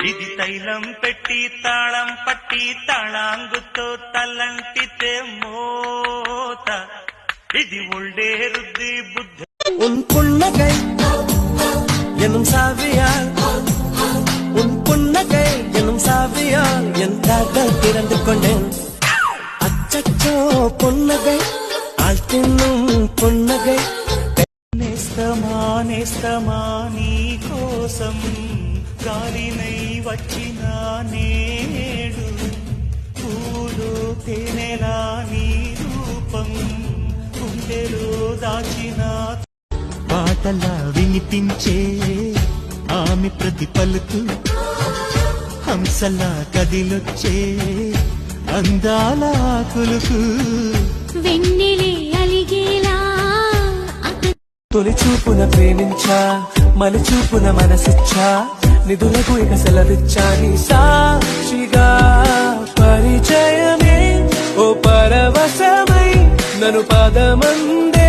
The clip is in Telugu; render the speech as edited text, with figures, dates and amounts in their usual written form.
ఇది తైలం పెట్టి తాళం పట్టి తాళాంగుతో తలంటితే మోత ఇది ఒళ్ళే రుద్ది బుద్ధి உன் புன்னகை எனும் சாவியால் உன் புன்னகை எனும் சாவியால் என் காதல் திறந்து கொண்டேன் அச்சச்சோ புன்னகை ஆள் தின்னும் புன்னகை నేస్తమా నేస్తమా నీ కోసం గాలినై వచ్చిన నేడు పూలు తేనెలా నీ రూపం గుండెలో దాచిన పాటలా వినిపించే ఆమె ప్రతి పలుకు హంసలా కదిలొచ్చే అందాల కులుకు వెన్నెలే అలిగేలా తొలి చూపున ప్రేమించా మలి చూపున మనసిచ్చా నిధులకు ఇక సెలవిచ్చా నీ సాక్షిగా పరిచయమే ఓ పరవశమై నన్ను పదమందే